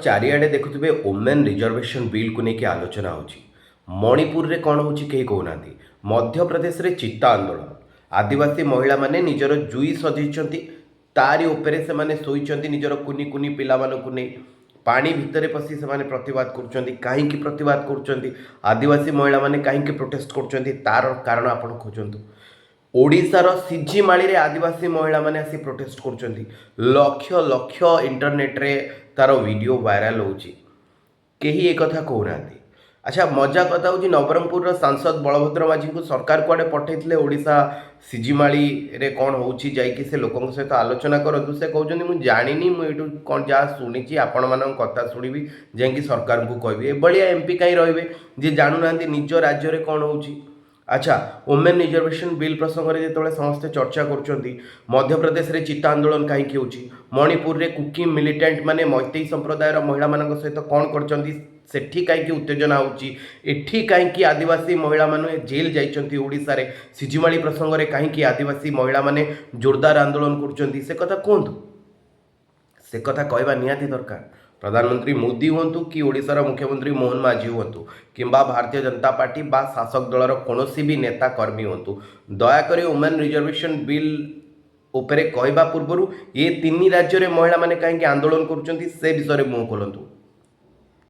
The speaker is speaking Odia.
ଚାରିଆଡ଼େ ଦେଖୁଥିବେ ଓମେନ୍ ରିଜର୍ଭେସନ୍ ବିଲ୍କୁ ନେଇକି ଆଲୋଚନା ହେଉଛି। ମଣିପୁରରେ କ'ଣ ହେଉଛି କେହି କହୁନାହାନ୍ତି। ମଧ୍ୟପ୍ରଦେଶରେ ଚିତ୍ତା ଆନ୍ଦୋଳନ, ଆଦିବାସୀ ମହିଳାମାନେ ନିଜର ଜୁଇ ସଜେଇଛନ୍ତି, ତାରି ଉପରେ ସେମାନେ ଶୋଇଛନ୍ତି ନିଜର କୁନି କୁନି ପିଲାମାନଙ୍କୁ ନେଇ। ପାଣି ଭିତରେ ପଶି ସେମାନେ ପ୍ରତିବାଦ କରୁଛନ୍ତି। କାହିଁକି ପ୍ରତିବାଦ କରୁଛନ୍ତି, ଆଦିବାସୀ ମହିଳାମାନେ କାହିଁକି ପ୍ରୋଟେଷ୍ଟ କରୁଛନ୍ତି, ତାର କାରଣ ଆପଣ ଖୋଜନ୍ତୁ। ଓଡ଼ିଶାର ସିଝିମାଳିରେ ଆଦିବାସୀ ମହିଳାମାନେ ଆସି ପ୍ରୋଟେଷ୍ଟ କରୁଛନ୍ତି। ଲକ୍ଷ ଲକ୍ଷ ଇଣ୍ଟରନେଟ୍ରେ ତାର ଭିଡ଼ିଓ ଭାଇରାଲ୍ ହେଉଛି, କେହି ଏ କଥା କହୁନାହାନ୍ତି। ଆଚ୍ଛା, ମଜା କଥା ହେଉଛି ନବରଙ୍ଗପୁରର ସାଂସଦ ବଳଭଦ୍ର ମାଝୀଙ୍କୁ ସରକାର କୁଆଡ଼େ ପଠାଇଥିଲେ ଓଡ଼ିଶା ସିଝିମାଳିରେ କ'ଣ ହେଉଛି ଯାଇକି ସେ ଲୋକଙ୍କ ସହିତ ଆଲୋଚନା କରନ୍ତୁ। ସେ କହୁଛନ୍ତି ମୁଁ ଜାଣିନି, ମୁଁ ଏଇଠୁ କ'ଣ ଯାହା ଶୁଣିଛି ଆପଣମାନଙ୍କ କଥା ଶୁଣିବି, ଯାଇକି ସରକାରଙ୍କୁ କହିବି। ଏଭଳିଆ ଏମ୍ପି କାହିଁ ରହିବେ ଯିଏ ଜାଣୁନାହାନ୍ତି ନିଜ ରାଜ୍ୟରେ କ'ଣ ହେଉଛି। ଆଚ୍ଛା, ଓମେନ୍ ରିଜର୍ଭେସନ୍ ବିଲ୍ ପ୍ରସଙ୍ଗରେ ଯେତେବେଳେ ସମସ୍ତେ ଚର୍ଚ୍ଚା କରୁଛନ୍ତି, ମଧ୍ୟପ୍ରଦେଶରେ ଚିତ୍ତା ଆନ୍ଦୋଳନ କାହିଁକି ହେଉଛି, ମଣିପୁରରେ କୁକି ମିଲିଟାଣ୍ଟ ମାନେ ମୈତେଇ ସମ୍ପ୍ରଦାୟର ମହିଳାମାନଙ୍କ ସହିତ କ'ଣ କରିଛନ୍ତି, ସେଠି କାହିଁକି ଉତ୍ତେଜନା ହେଉଛି, ଏଠି କାହିଁକି ଆଦିବାସୀ ମହିଳାମାନେ ଜେଲ୍ ଯାଇଛନ୍ତି, ଓଡ଼ିଶାରେ ସିଝିମାଳି ପ୍ରସଙ୍ଗରେ କାହିଁକି ଆଦିବାସୀ ମହିଳାମାନେ ଜୋରଦାର ଆନ୍ଦୋଳନ କରୁଛନ୍ତି, ସେ କଥା କୁହନ୍ତୁ। ସେ କଥା କହିବା ନିହାତି ଦରକାର। ପ୍ରଧାନମନ୍ତ୍ରୀ ମୋଦି ହୁଅନ୍ତୁ କି ଓଡ଼ିଶାର ମୁଖ୍ୟମନ୍ତ୍ରୀ ମୋହନ ମାଝୀ ହୁଅନ୍ତୁ କିମ୍ବା ଭାରତୀୟ ଜନତା ପାର୍ଟି ବା ଶାସକ ଦଳର କୌଣସି ବି ନେତା କର୍ମୀ ହୁଅନ୍ତୁ, ଦୟାକରି ଓମେନ୍ ରିଜର୍ଭେସନ୍ ବିଲ୍ ଉପରେ କହିବା ପୂର୍ବରୁ ଏ ତିନି ରାଜ୍ୟରେ ମହିଳାମାନେ କାହିଁକି ଆନ୍ଦୋଳନ କରୁଛନ୍ତି ସେ ବିଷୟରେ ମୁହଁ ଖୋଲନ୍ତୁ।